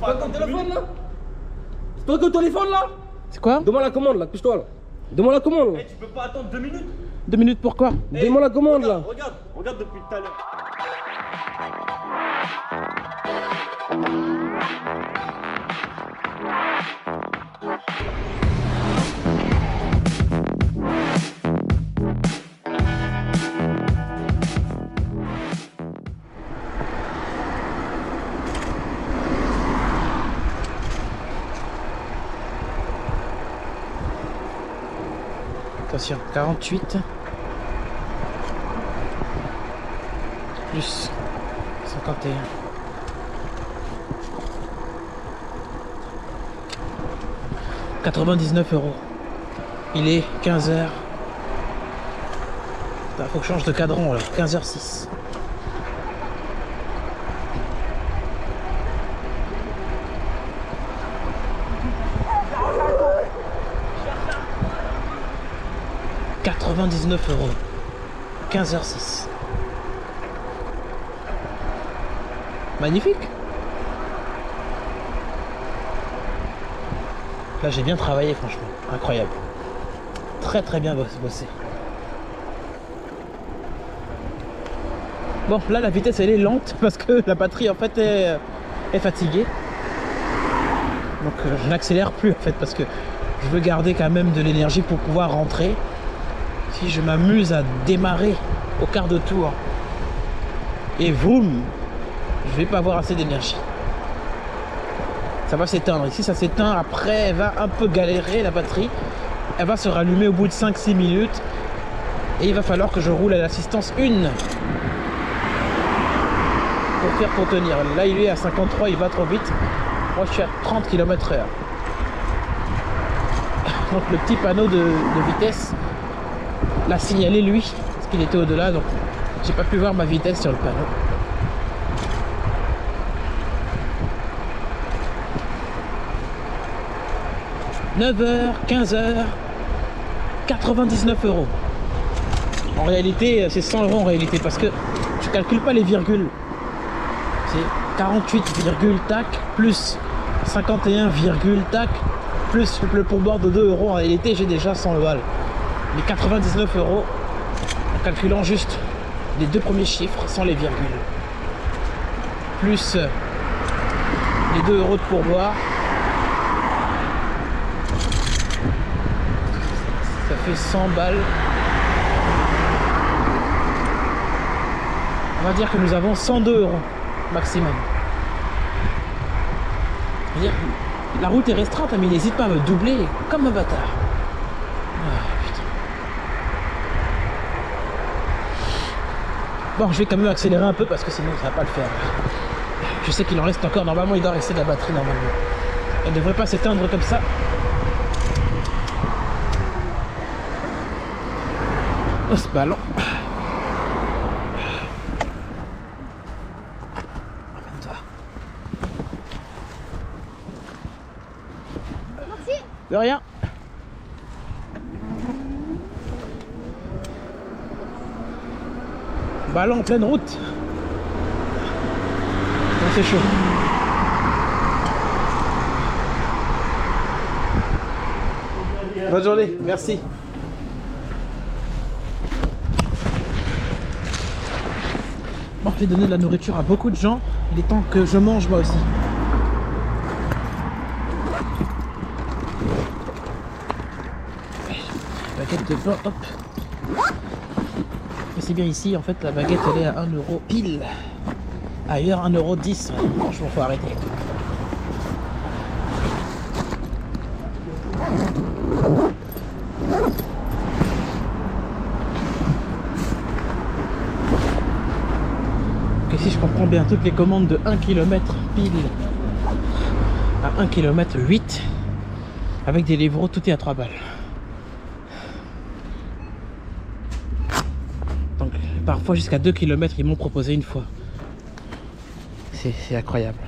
Toi qui as le téléphone là? C'est toi qui as le téléphone là? C'est quoi? Demande la commande là, pousse-toi là. Demande la commande là. Tu peux pas attendre 2 minutes? 2 minutes pourquoi? Demande la commande là. Regarde depuis tout à l'heure. Attention, 48 plus 51. « 99 €. Il est 15h. Faut que je change de cadran là, 15h06. « 99 €. 15h06. Magnifique. Là j'ai bien travaillé franchement, incroyable. Très très bien bossé. Bon là la vitesse elle est lente parce que la batterie en fait est fatiguée. Donc je n'accélère plus en fait parce que je veux garder quand même de l'énergie pour pouvoir rentrer. Si je m'amuse à démarrer au quart de tour et vroom, je vais pas avoir assez d'énergie. Ça va s'éteindre. Ici ça s'éteint, après elle va un peu galérer la batterie. Elle va se rallumer au bout de 5-6 minutes. Et il va falloir que je roule à l'assistance 1 pour tenir. Là il est à 53, il va trop vite. Moi je suis à 30 km/h. Donc le petit panneau de vitesse l'a signalé lui, parce qu'il était au-delà, donc j'ai pas pu voir ma vitesse sur le panneau. « 9h, 15h, 99 €. En réalité, c'est 100 € en réalité, parce que je calcule pas les virgules. C'est 48, tac, plus 51, tac, plus le pourboire de 2 €. En réalité, j'ai déjà 100 balles. Les 99 €, en calculant juste les 2 premiers chiffres sans les virgules. Plus les 2 € de pourboire. Ça fait 100 balles. On va dire que nous avons 102 € maximum. C'est-à-dire, la route est restreinte, mais n'hésite pas à me doubler comme un bâtard. Ah, putain. Bon, je vais quand même accélérer un peu parce que sinon ça va pas le faire. Je sais qu'il en reste encore. Normalement, il doit rester de la batterie normalement. Elle ne devrait pas s'éteindre comme ça. Oh, ce ballon. Amène-toi. Merci. De rien. Ballon en pleine route. Non, c'est chaud. Bonne journée, merci. Bon, j'ai donné de la nourriture à beaucoup de gens. Il est temps que je mange moi aussi. Baguette de pain, hop. Mais c'est bien ici, en fait, la baguette elle est à 1 € pile. Ailleurs, 1,10 €. Franchement, faut arrêter. Si je comprends bien, toutes les commandes de 1 km pile à 1 km 8 avec des livreaux, tout est à 3 balles. Donc parfois jusqu'à 2 km ils m'ont proposé une fois. C'est incroyable.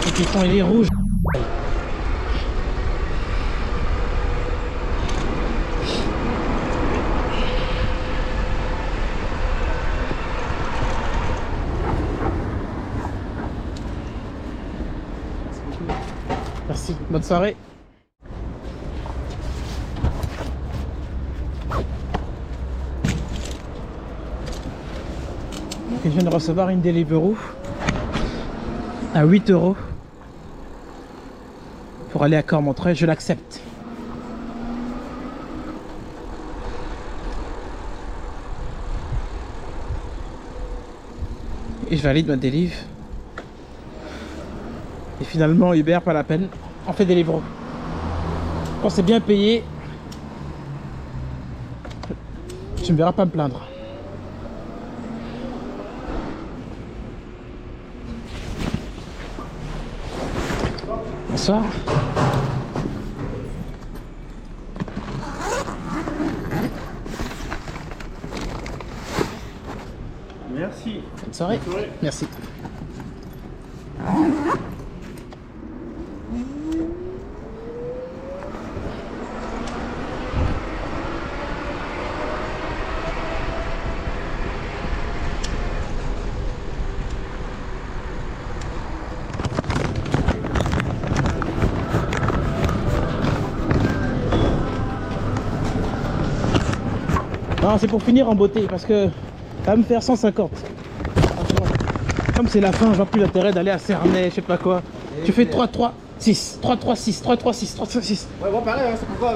Et puis quand il est rouge. Merci, bonne soirée. Et je viens de recevoir une Deliveroo à 8 € pour aller à Cormontreuil, je l'accepte. Et je valide ma délivre. Et finalement Uber, pas la peine, on fait Deliveroo. Quand c'est bien payé, tu ne me verras pas me plaindre. Bonsoir. Merci. Bonne soirée. Bonne soirée. Merci. Non, c'est pour finir en beauté parce que ça va me faire 150. Comme c'est la fin, je vois plus l'intérêt d'aller à Cernay, je sais pas quoi. Tu fais 3, 3, 6, 3, 3, 6, 3, 3, 6, 3, 3, 6. Ouais, bon, pareil, hein, c'est pourquoi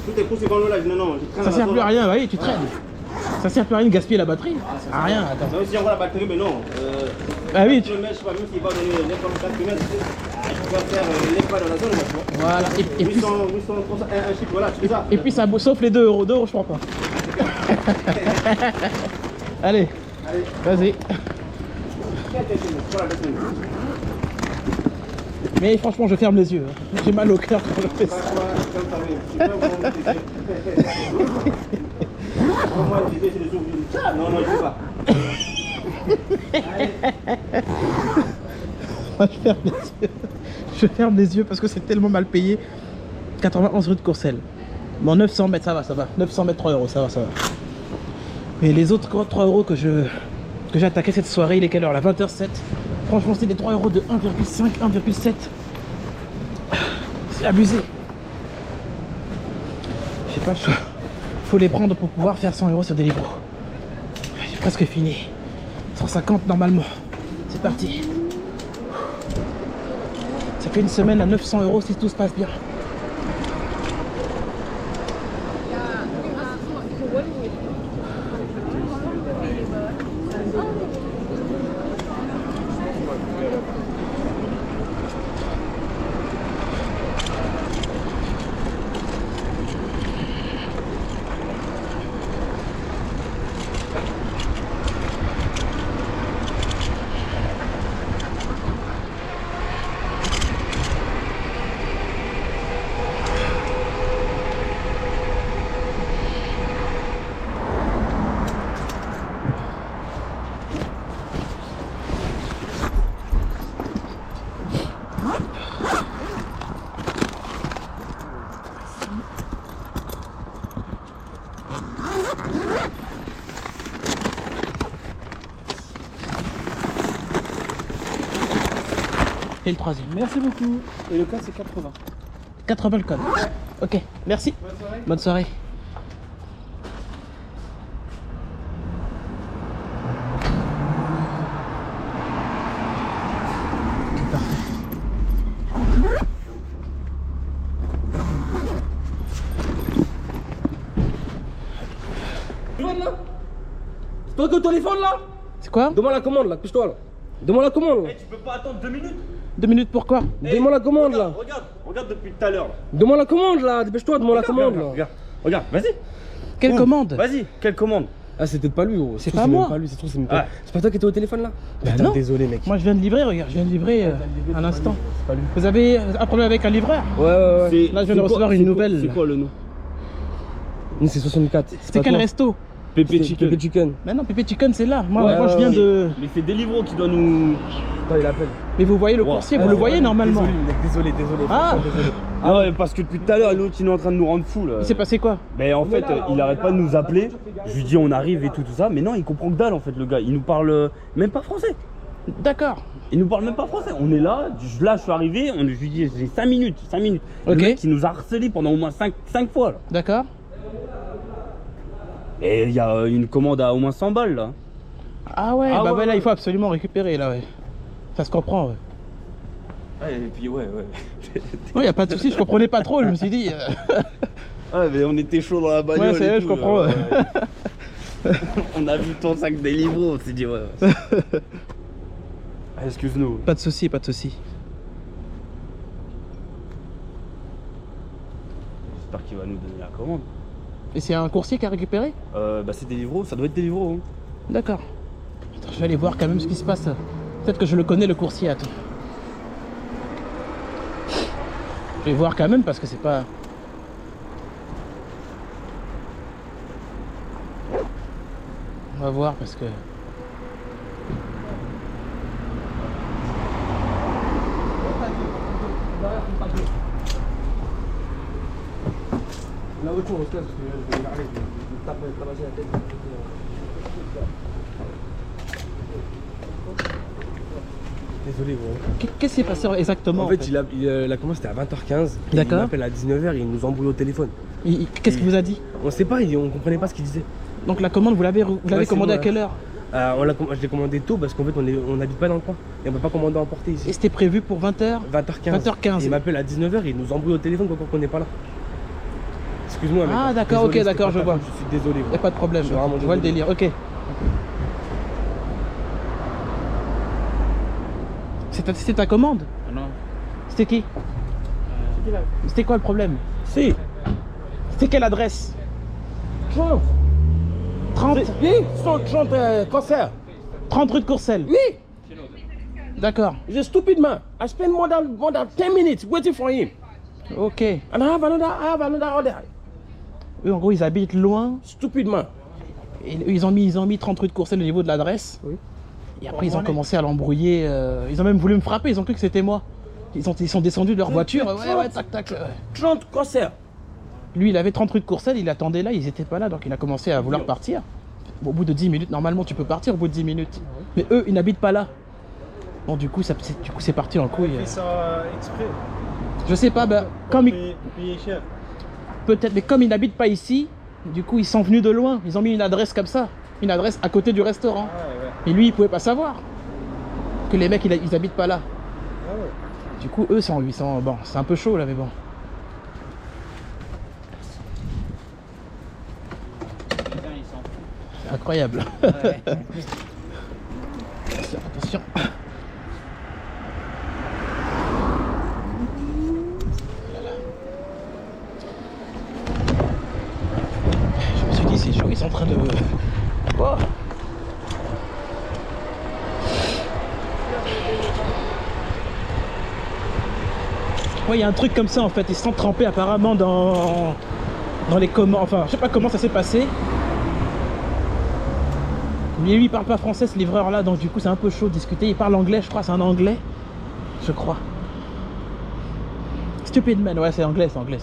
tout est poussé dans l'eau là. Non, je traîne Ça la sert zone, plus à là. rien, oui, tu traînes. Ça sert plus à rien de gaspiller la batterie. À rien, attends. Ça aussi, on voit la batterie, mais non. Ah oui, Je sais pas, même s'il va donner les comme 4 km, tu vas faire les pas dans la zone, moi, tu vois. voilà. Et puis, 800, 800, 300, un chiffre, voilà, tu fais ça. et puis ça, sauf les 2 €. 2 € je prends pas. Allez, Allez, vas-y. voilà, baisse-le. Mais franchement, je ferme les yeux. J'ai mal au cœur quand je fais ça. Comme ça, oui. Tu peux vraiment utiliser. Comment utiliser, c'est les ouvriers. Non, non, je sais pas. Moi, je ferme les yeux. Je ferme les yeux parce que c'est tellement mal payé. 91 rue de Courcelles. Bon, 900 mètres, ça va, ça va. 900 mètres, 3 €, ça va, ça va. Mais les autres 3 € que j'ai attaqué cette soirée, il est quelle heure là? 20h07. Franchement, c'est des 3 € de 1,5, 1,7. C'est abusé. J'ai pas le choix. Faut les prendre pour pouvoir faire 100 € sur Deliveroo. J'ai presque fini. 150 normalement. C'est parti. Ça fait une semaine à 900 € si tout se passe bien. Et le troisième. Merci beaucoup. Et le code c'est 80. 80 le code. Ok, merci. Bonne soirée. Bonne soirée. Téléphone là. C'est toi qui as au téléphone là. C'est quoi? Demande la commande là, couche-toi là. Demande la commande là. Eh, tu peux pas attendre 2 minutes. 2 minutes pourquoi? Demande la commande là. Regarde depuis tout à l'heure. Demande la commande là, dépêche-toi, demande la commande là. Regarde, vas-y. Quelle Ouvre. commande? Vas-y, quelle commande? Ah, c'est peut-être pas lui, gros. C'est Ça se pas trouve, moi. même pas lui, ça se trouve, c'est même pas. Ouais. C'est pas toi qui étais au téléphone là? Bah Putain, non. désolé, mec. Moi je viens de livrer, regarde, je viens de livrer à l'instant. Vous avez un problème avec un livreur? Ouais, ouais, ouais. Là, je viens de recevoir une nouvelle. C'est quoi le nom? Nous, c'est 64. C'était quel resto? Pépé Chicken. Pépé Chicken. Mais non, Pépé Chicken c'est là. Moi, Ouais, moi je ouais, viens ouais. de... Mais c'est Deliveroo qui doit nous. Attends, il appelle. Mais vous voyez le Wow. coursier, vous le voyez normalement. Désolé, mec, désolé. Ah. franchement, désolé. Ah ouais, parce que depuis tout à l'heure, l'autre il est en train de nous rendre fous là. Il s'est passé quoi? Mais en fait, il arrête pas de nous appeler. Je lui dis on arrive et tout ça, mais non, il comprend que dalle en fait le gars. Il nous parle même pas français. D'accord. Il nous parle même pas français. On est là, je suis arrivé, je lui dis j'ai 5 minutes, 5 minutes. Ok. Le mec, il nous a harcelé pendant au moins 5 fois là. D'accord. Et il y a une commande à au moins 100 balles là. Ah ouais, Ah bah ouais, ouais, là ouais. il faut absolument récupérer là, ouais. Ça se comprend, ouais. Ouais, et puis ouais. Non, y a pas de souci, je comprenais pas trop, je me suis dit. Ouais, mais on était chaud dans la bagnole. Ouais, c'est et vrai, tout, je comprends. ouais. On a vu ton sac des livres, on s'est dit ouais. Ah, excuse-nous. Pas de souci, pas de souci. J'espère qu'il va nous donner la commande. Et c'est un coursier qui a récupéré? Bah c'est Deliveroo, ça doit être Deliveroo. Hein. D'accord. Attends, je vais aller voir quand même ce qui se passe. Peut-être que je le connais le coursier, attends. Je vais voir quand même parce que c'est pas... On va voir parce que... La voiture, on se casse parce que je vais y arriver, je vais tabasser la tête. Désolé gros. Qu'est-ce qui s'est passé exactement? En fait, la commande c'était à 20h15. Et D'accord. il m'appelle à 19h et il nous embrouille au téléphone. Qu'est-ce qu'il vous a dit? On sait pas, on comprenait pas ce qu'il disait. Donc la commande, vous l'avez c'est commandée à moi. quelle heure? Je l'ai commandé tôt parce qu'en fait on n'habite pas dans le coin. Et on peut pas commander à emporter Et ici. c'était prévu pour 20h? 20h15. 20h15. Et il m'appelle à 19h et il nous embrouille au téléphone quand on n'est pas là. Excuse-moi mec. Ah d'accord, Désolé, ok, d'accord, c'était je pas vois. ta faute, je suis désolé. Y gros. a pas de problème, Je suis vraiment je vois le désolé. délire, ok. C'était ta commande? Non. C'était qui? C'était quoi le problème? Si. C'était quelle adresse? 30. 30? Oui, 30 concert. 30 rue de Courcelles? Oui. D'accord, He's a stupid man. I spent more than 10 minutes waiting for him. ok. And I have another order. Eux en gros ils habitent loin. Stupid man. Et eux, ils ont mis 30 rue de Courcelles au niveau de l'adresse. Oui. Et après ils ont commencé à l'embrouiller. Ils ont même voulu me frapper, ils ont cru que c'était moi. Ils sont descendus de leur voiture. Ouais, tac, tac. 30 concerts. Lui il avait 30 rue de Courcelles, il attendait là, ils étaient pas là, donc il a commencé à vouloir partir. Bon, au bout de 10 minutes, normalement tu peux partir au bout de 10 minutes. Mais eux ils n'habitent pas là. Bon du coup c'est parti en couille. ça exprès. Je sais pas, bah, comme Payer cher. peut-être, mais comme ils n'habitent pas ici, du coup ils sont venus de loin. Ils ont mis une adresse comme ça, une adresse à côté du restaurant. Ah ouais. Et lui il pouvait pas savoir que les mecs ils habitent pas là. Ah ouais. Du coup eux sont bon, c'est un peu chaud là mais bon. C'est incroyable. Attention, attention. Je me suis dit c'est chaud, ils sont en train de... Oh. Ouais, il y a un truc comme ça en fait, ils se sont trempés apparemment dans les commandes, enfin je sais pas comment ça s'est passé. Mais lui il parle pas français ce livreur là, donc du coup c'est un peu chaud de discuter. Il parle anglais, je crois, c'est un anglais, je crois. Stupid man, ouais c'est anglais, c'est anglais.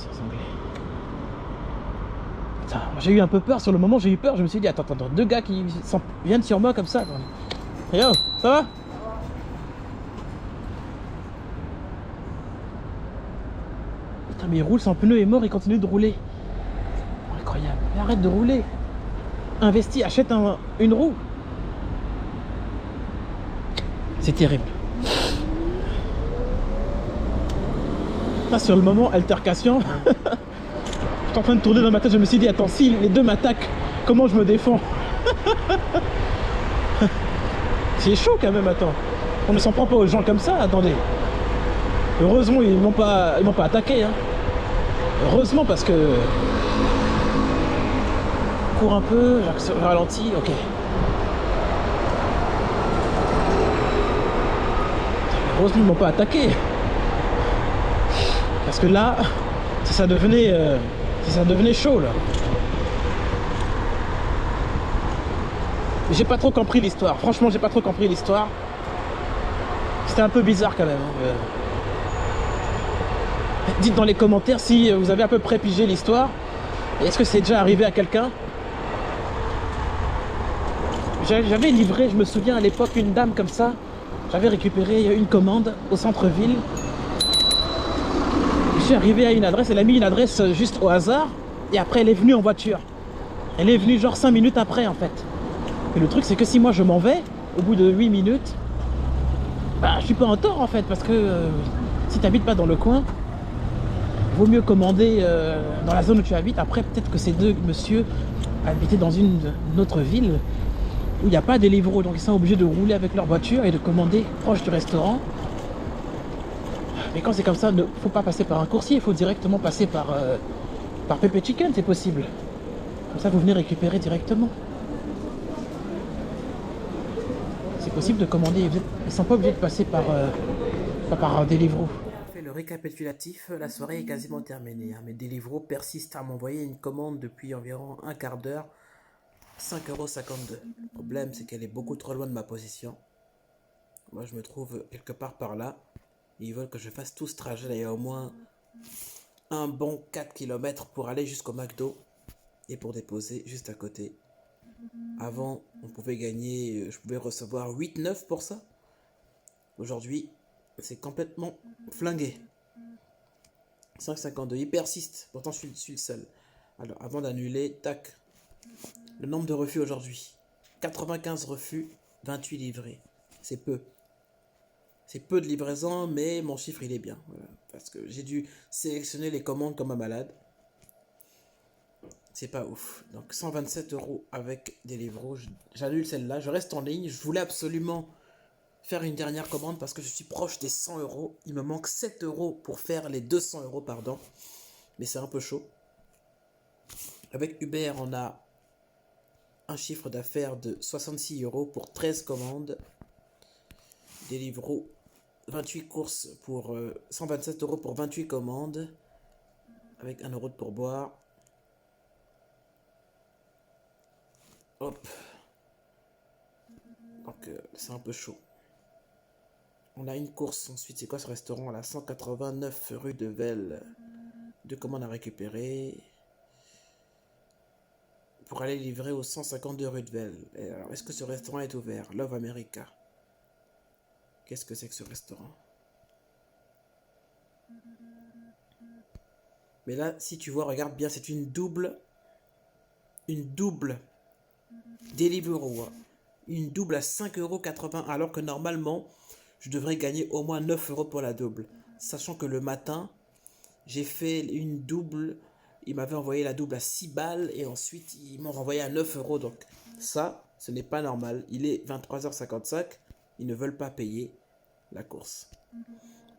Putain, j'ai eu un peu peur sur le moment, j'ai eu peur, je me suis dit attends, deux gars qui viennent sur moi comme ça. Yo, ça va? Putain mais il roule, son pneu est mort, il continue de rouler. Incroyable, mais arrête de rouler. Investis, achète une roue. C'est terrible. Là sur le moment, altercation. J'étais en train de tourner dans ma tête, je me suis dit attends, si les deux m'attaquent, comment je me défends? C'est chaud quand même, attends. On ne s'en prend pas aux gens comme ça, attendez. Heureusement ils m'ont pas attaqué hein. Heureusement parce que... Cours un peu, je ralentis, ok. Heureusement ils m'ont pas attaqué. Parce que là, ça devenait chaud là. J'ai pas trop compris l'histoire, franchement j'ai pas trop compris l'histoire. C'était un peu bizarre quand même. Dites dans les commentaires si vous avez à peu près pigé l'histoire. Et est-ce que c'est déjà arrivé à quelqu'un? J'avais livré, je me souviens à l'époque, une dame comme ça. J'avais récupéré une commande au centre-ville. Je suis arrivé à une adresse, elle a mis une adresse juste au hasard. Et après, elle est venue en voiture. Elle est venue genre 5 minutes après, en fait. Et le truc, c'est que si moi je m'en vais, au bout de 8 minutes, bah, je suis pas en tort, en fait. Parce que si tu n'habites pas dans le coin, vaut mieux commander dans la zone où tu habites. Après, peut-être que ces deux monsieur habitaient dans une autre ville où il n'y a pas de Deliveroo. Donc, ils sont obligés de rouler avec leur voiture et de commander proche du restaurant. Mais quand c'est comme ça, il ne faut pas passer par un coursier, il faut directement passer par Pepe Chicken, c'est possible. Comme ça, vous venez récupérer directement. C'est possible de commander, ils ne sont pas obligés de passer par Deliveroo. On fait le récapitulatif, la soirée est quasiment terminée. Mais Deliveroo persiste à m'envoyer une commande depuis environ un quart d'heure, 5,52 €. Le problème, c'est qu'elle est beaucoup trop loin de ma position. Moi, je me trouve quelque part par là. Ils veulent que je fasse tout ce trajet. Là, il y a au moins un bon 4 km pour aller jusqu'au McDo et pour déposer juste à côté. Avant, on pouvait gagner, je pouvais recevoir 8-9 pour ça. Aujourd'hui, c'est complètement flingué. 5,52. Il persiste. Pourtant, je suis le seul. Alors, avant d'annuler, tac. Le nombre de refus aujourd'hui. 95 refus, 28 livrés. C'est peu. C'est peu de livraison, mais mon chiffre, il est bien. Voilà. Parce que j'ai dû sélectionner les commandes comme un malade. C'est pas ouf. Donc, 127 € avec Deliveroo. J'annule celle-là. Je reste en ligne. Je voulais absolument faire une dernière commande parce que je suis proche des 100 €. Il me manque 7 € pour faire les 200 €, pardon. Mais c'est un peu chaud. Avec Uber, on a un chiffre d'affaires de 66 € pour 13 commandes. Deliveroo, 28 courses pour 127 € pour 28 commandes. Avec 1 € de pourboire. Hop. Donc c'est un peu chaud. On a une course ensuite. C'est quoi ce restaurant là? 189 rue de Velle. 2 commandes à récupérer. Pour aller livrer au 152 rue de Velle. Et alors, est-ce que ce restaurant est ouvert? Love America. Qu'est-ce que c'est que ce restaurant? Mais là, si tu vois, regarde bien, c'est une double Deliveroo. Une double à 5,80 €, alors que normalement, je devrais gagner au moins 9 € pour la double. Sachant que le matin, j'ai fait une double. Ils m'avaient envoyé la double à 6 balles et ensuite, ils m'ont renvoyé à 9 €. Donc ça, ce n'est pas normal. Il est 23h55. Ils ne veulent pas payer la course.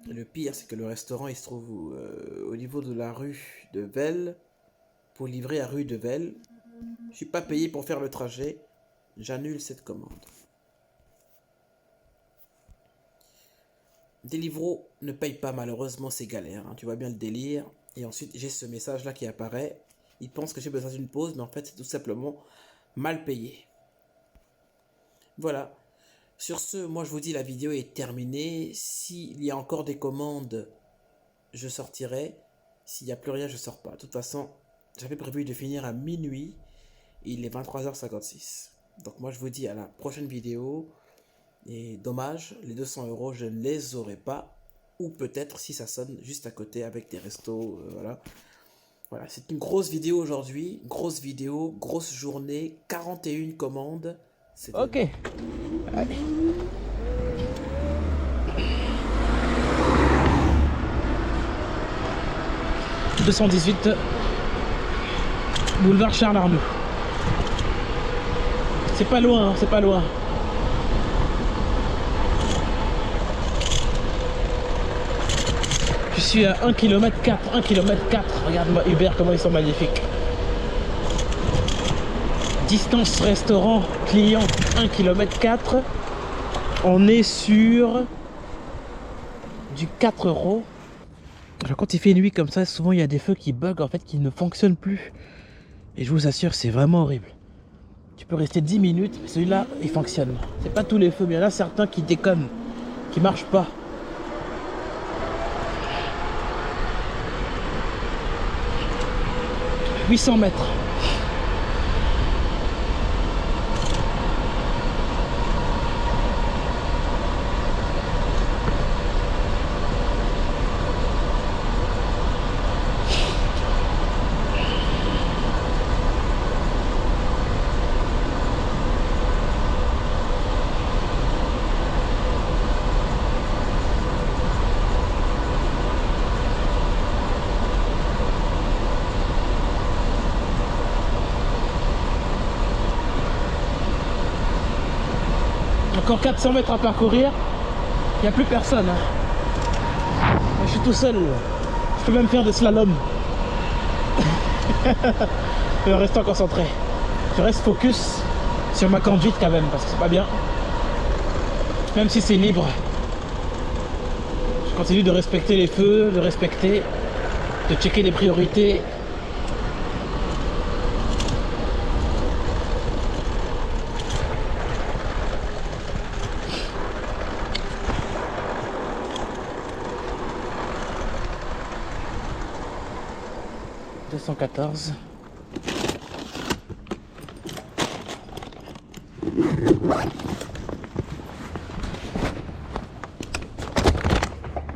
Et le pire, c'est que le restaurant, il se trouve au niveau de la rue de Velle. Pour livrer à rue de Velle. Je suis pas payé pour faire le trajet. J'annule cette commande. Deliveroo ne paye pas, malheureusement, c'est galère. Hein. Tu vois bien le délire. Et ensuite, j'ai ce message-là qui apparaît. Ils pensent que j'ai besoin d'une pause, mais en fait, c'est tout simplement mal payé. Voilà. Sur ce, moi, je vous dis, la vidéo est terminée. S'il y a encore des commandes, je sortirai. S'il n'y a plus rien, je ne sors pas. De toute façon, j'avais prévu de finir à minuit. Il est 23h56. Donc moi, je vous dis à la prochaine vidéo. Et dommage, les 200 €, je ne les aurai pas. Ou peut-être si ça sonne juste à côté avec des restos. Voilà. Voilà, c'est une grosse vidéo aujourd'hui. Grosse vidéo, grosse journée. 41 commandes. Ok. Allez. « 218 boulevard Charles Arnoux. C'est pas loin, hein, c'est pas loin. Je suis à 1,4 km. 1,4 km. Regarde-moi Uber, comment ils sont magnifiques. Distance restaurant client 1,4 km. On est sur du 4 €. Alors quand il fait nuit comme ça, souvent il y a des feux qui bug en fait, qui ne fonctionnent plus. Et je vous assure, c'est vraiment horrible. Tu peux rester 10 minutes, mais celui-là, il fonctionne. C'est pas tous les feux, mais il y en a certains qui déconnent, qui marchent pas. « 800 mètres. Encore 400 mètres à parcourir. Il n'y a plus personne. Hein. Je suis tout seul. Je peux même faire des slaloms. Je reste concentré. Je reste focus sur ma conduite quand même, parce que c'est pas bien. Même si c'est libre. Je continue de respecter les feux, de checker les priorités. « 214 ».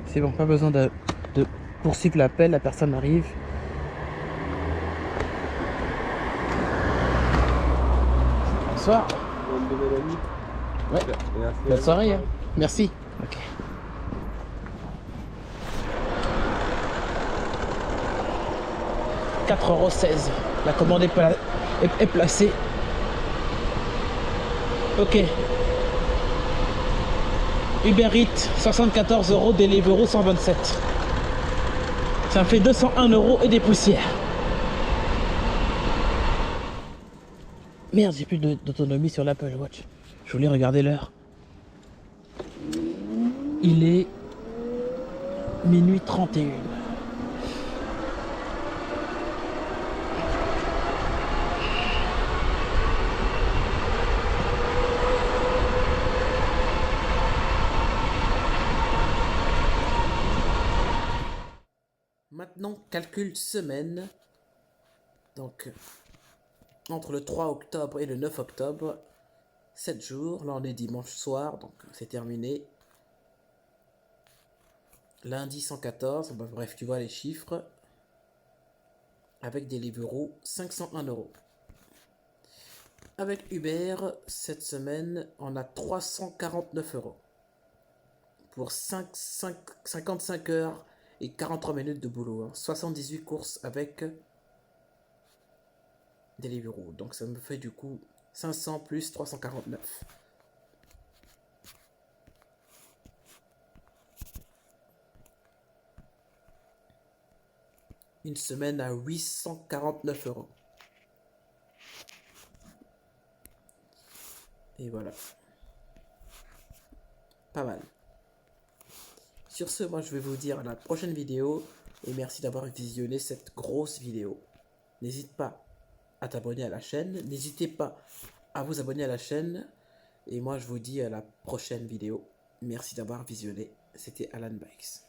C'est bon, pas besoin de poursuivre l'appel, la personne arrive. Bonsoir. Ouais. Bonne soirée. Hein. Merci. Ok. « 4,16 €. La commande est placée. Ok. Uber Eats, 74 €, Deliveroo 127. Ça me fait 201 € et des poussières. Merde, j'ai plus d'autonomie sur l'Apple Watch. Je voulais regarder l'heure. Il est minuit 31. Maintenant, calcul semaine. Donc, entre le 3 octobre et le 9 octobre, 7 jours. Là, on est dimanche soir, donc c'est terminé. Lundi 114, bah, bref, tu vois les chiffres. Avec Deliveroo, 501 €. Avec Uber, cette semaine, on a 349 €. Pour 55 heures et 43 minutes de boulot. Hein. 78 courses avec Deliveroo. Donc ça me fait du coup 500 plus 349. Une semaine à 849 €. Et voilà. Pas mal. Sur ce, moi je vais vous dire à la prochaine vidéo. Et merci d'avoir visionné cette grosse vidéo. N'hésite pas à t'abonner à la chaîne. N'hésitez pas à vous abonner à la chaîne. Et moi je vous dis à la prochaine vidéo. Merci d'avoir visionné. C'était Alan Bikes.